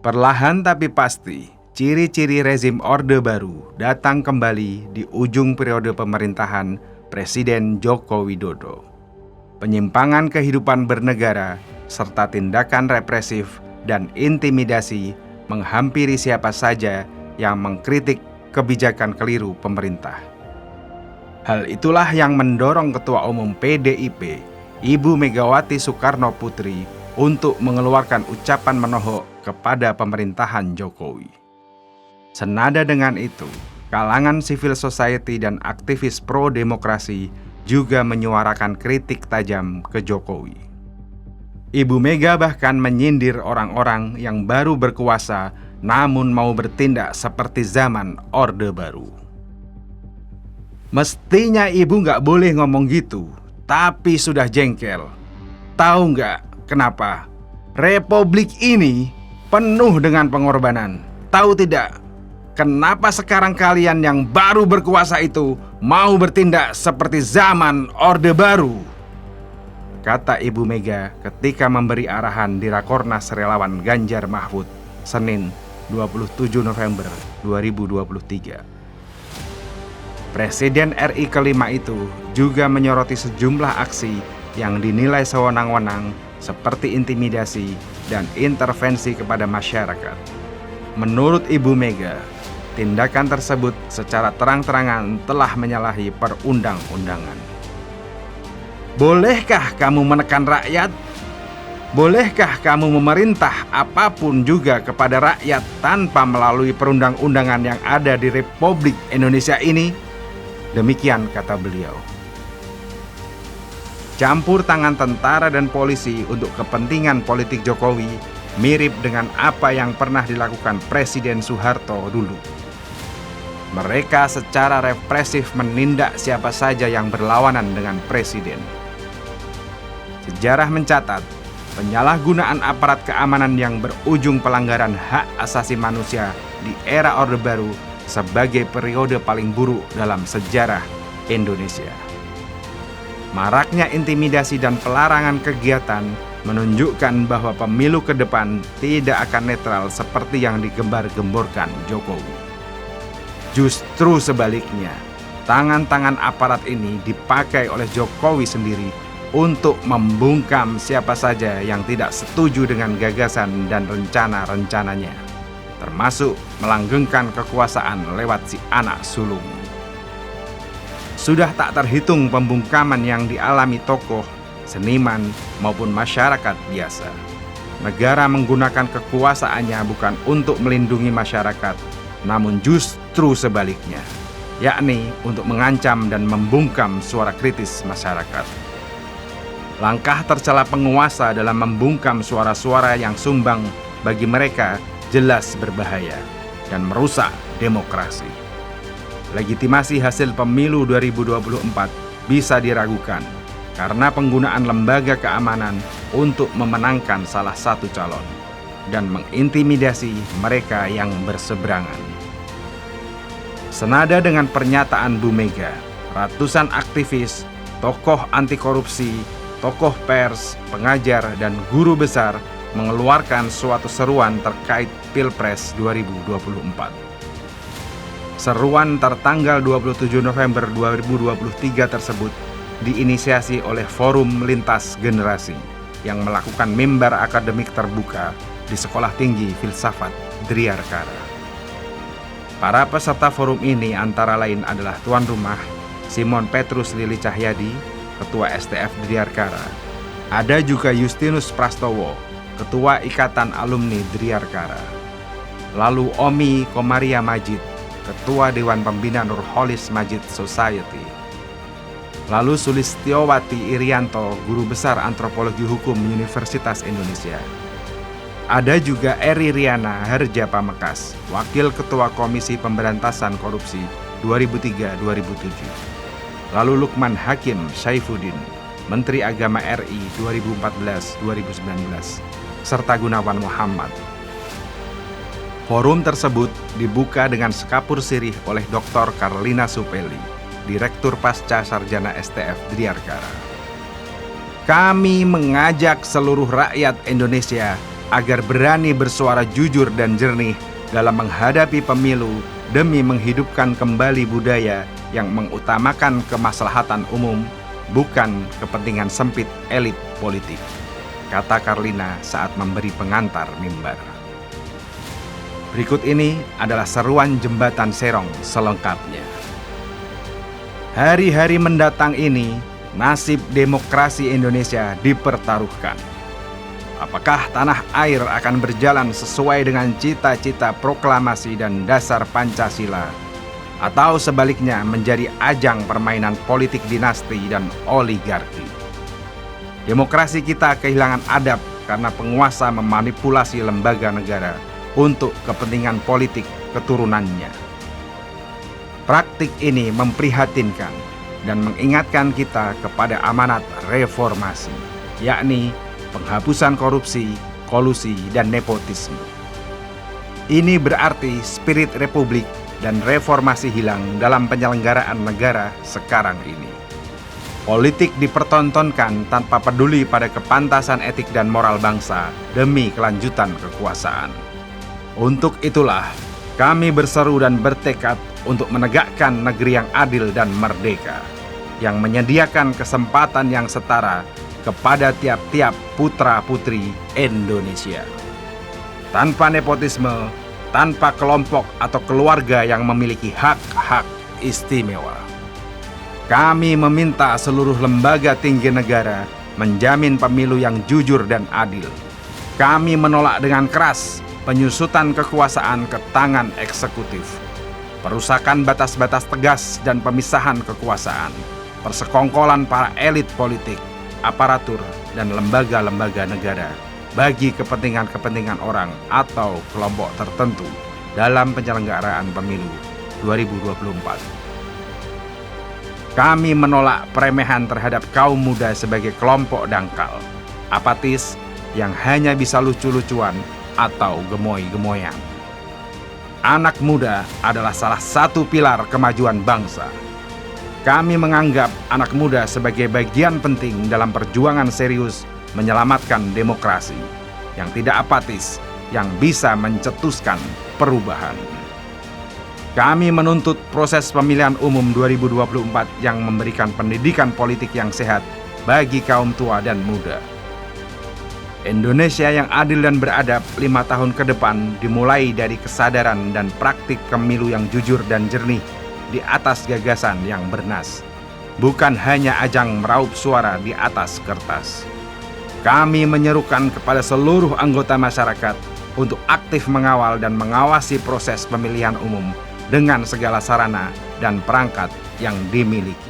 Perlahan tapi pasti, ciri-ciri rezim Orde Baru datang kembali di ujung periode pemerintahan Presiden Joko Widodo. Penyimpangan kehidupan bernegara serta tindakan represif dan intimidasi menghampiri siapa saja yang mengkritik kebijakan keliru pemerintah. Hal itulah yang mendorong Ketua Umum PDIP, Ibu Megawati Soekarno Putri, untuk mengeluarkan ucapan menohok kepada pemerintahan Jokowi. Senada dengan itu, kalangan civil society dan aktivis pro-demokrasi juga menyuarakan kritik tajam ke Jokowi. Ibu Mega bahkan menyindir orang-orang yang baru berkuasa namun mau bertindak seperti zaman Orde Baru. Mestinya ibu nggak boleh ngomong gitu, tapi sudah jengkel. Tahu nggak kenapa? Republik ini penuh dengan pengorbanan. Tahu tidak? Kenapa sekarang kalian yang baru berkuasa itu mau bertindak seperti zaman Orde Baru? Kata Ibu Mega ketika memberi arahan di Rakornas Relawan Ganjar Mahfud, Senin 27 November 2023. Presiden RI kelima itu juga menyoroti sejumlah aksi yang dinilai sewenang-wenang seperti intimidasi dan intervensi kepada masyarakat. Menurut Ibu Mega, tindakan tersebut secara terang-terangan telah menyalahi perundang-undangan. Bolehkah kamu menekan rakyat? Bolehkah kamu memerintah apapun juga kepada rakyat tanpa melalui perundang-undangan yang ada di Republik Indonesia ini? Demikian kata beliau. Campur tangan tentara dan polisi untuk kepentingan politik Jokowi mirip dengan apa yang pernah dilakukan Presiden Soeharto dulu. Mereka secara represif menindak siapa saja yang berlawanan dengan presiden. Sejarah mencatat, penyalahgunaan aparat keamanan yang berujung pelanggaran hak asasi manusia di era Orde Baru sebagai periode paling buruk dalam sejarah Indonesia. Maraknya intimidasi dan pelarangan kegiatan menunjukkan bahwa pemilu ke depan tidak akan netral seperti yang digembar-gemborkan Jokowi. Justru sebaliknya, tangan-tangan aparat ini dipakai oleh Jokowi sendiri untuk membungkam siapa saja yang tidak setuju dengan gagasan dan rencana-rencananya, termasuk melanggengkan kekuasaan lewat si anak sulung. Sudah tak terhitung pembungkaman yang dialami tokoh, seniman, maupun masyarakat biasa. Negara menggunakan kekuasaannya bukan untuk melindungi masyarakat, namun justru sebaliknya, yakni untuk mengancam dan membungkam suara kritis masyarakat. Langkah tercela penguasa dalam membungkam suara-suara yang sumbang bagi mereka jelas berbahaya dan merusak demokrasi. Legitimasi hasil pemilu 2024 bisa diragukan karena penggunaan lembaga keamanan untuk memenangkan salah satu calon dan mengintimidasi mereka yang berseberangan. Senada dengan pernyataan Bu Mega, ratusan aktivis, tokoh anti korupsi, tokoh pers, pengajar, dan guru besar mengeluarkan suatu seruan terkait Pilpres 2024. Seruan tertanggal 27 November 2023 tersebut diinisiasi oleh Forum Lintas Generasi yang melakukan mimbar akademik terbuka di Sekolah Tinggi Filsafat Driarkara. Para peserta forum ini antara lain adalah tuan rumah Simon Petrus Lili Cahyadi, Ketua STF Driarkara. Ada juga Justinus Prastowo, Ketua Ikatan Alumni Driarkara. Lalu Omi Komaria Majid, Ketua Dewan Pembina Nurholis Majid Society. Lalu Sulistiowati Irianto, Guru Besar Antropologi Hukum Universitas Indonesia. Ada juga Eri Riana Harja Pamekas, Wakil Ketua Komisi Pemberantasan Korupsi 2003-2007. Lalu Lukman Hakim Saifuddin, Menteri Agama RI 2014-2019, serta Gunawan Muhammad. Forum tersebut dibuka dengan sekapur sirih oleh Dr. Karlina Supeli, Direktur Pasca Sarjana STF Driarkara. Kami mengajak seluruh rakyat Indonesia agar berani bersuara jujur dan jernih dalam menghadapi pemilu demi menghidupkan kembali budaya yang mengutamakan kemaslahatan umum, bukan kepentingan sempit elit politik, kata Karlina saat memberi pengantar mimbar. Berikut ini adalah seruan Jembatan Serong selengkapnya. Hari-hari mendatang ini, nasib demokrasi Indonesia dipertaruhkan. Apakah tanah air akan berjalan sesuai dengan cita-cita proklamasi dan dasar Pancasila, atau sebaliknya menjadi ajang permainan politik dinasti dan oligarki? Demokrasi kita kehilangan adab karena penguasa memanipulasi lembaga negara untuk kepentingan politik keturunannya. Praktik ini memprihatinkan dan mengingatkan kita kepada amanat reformasi, yakni penghapusan korupsi, kolusi, dan nepotisme. Ini berarti spirit republik dan reformasi hilang dalam penyelenggaraan negara sekarang ini. Politik dipertontonkan tanpa peduli pada kepantasan etik dan moral bangsa demi kelanjutan kekuasaan. Untuk itulah, kami berseru dan bertekad untuk menegakkan negeri yang adil dan merdeka, yang menyediakan kesempatan yang setara kepada tiap-tiap putra-putri Indonesia. Tanpa nepotisme, tanpa kelompok atau keluarga yang memiliki hak-hak istimewa. Kami meminta seluruh lembaga tinggi negara menjamin pemilu yang jujur dan adil. Kami menolak dengan keras penyusutan kekuasaan ke tangan eksekutif, perusakan batas-batas tegas dan pemisahan kekuasaan, persekongkolan para elit politik, aparatur, dan lembaga-lembaga negara bagi kepentingan-kepentingan orang atau kelompok tertentu dalam penyelenggaraan pemilu 2024. Kami menolak peremehan terhadap kaum muda sebagai kelompok dangkal, apatis, yang hanya bisa lucu-lucuan atau gemoy-gemoyan. Anak muda adalah salah satu pilar kemajuan bangsa. Kami menganggap anak muda sebagai bagian penting dalam perjuangan serius menyelamatkan demokrasi yang tidak apatis, yang bisa mencetuskan perubahan. Kami menuntut proses pemilihan umum 2024 yang memberikan pendidikan politik yang sehat bagi kaum tua dan muda. Indonesia yang adil dan beradab 5 tahun ke depan dimulai dari kesadaran dan praktik pemilu yang jujur dan jernih di atas gagasan yang bernas, bukan hanya ajang meraup suara di atas kertas. Kami menyerukan kepada seluruh anggota masyarakat untuk aktif mengawal dan mengawasi proses pemilihan umum dengan segala sarana dan perangkat yang dimiliki.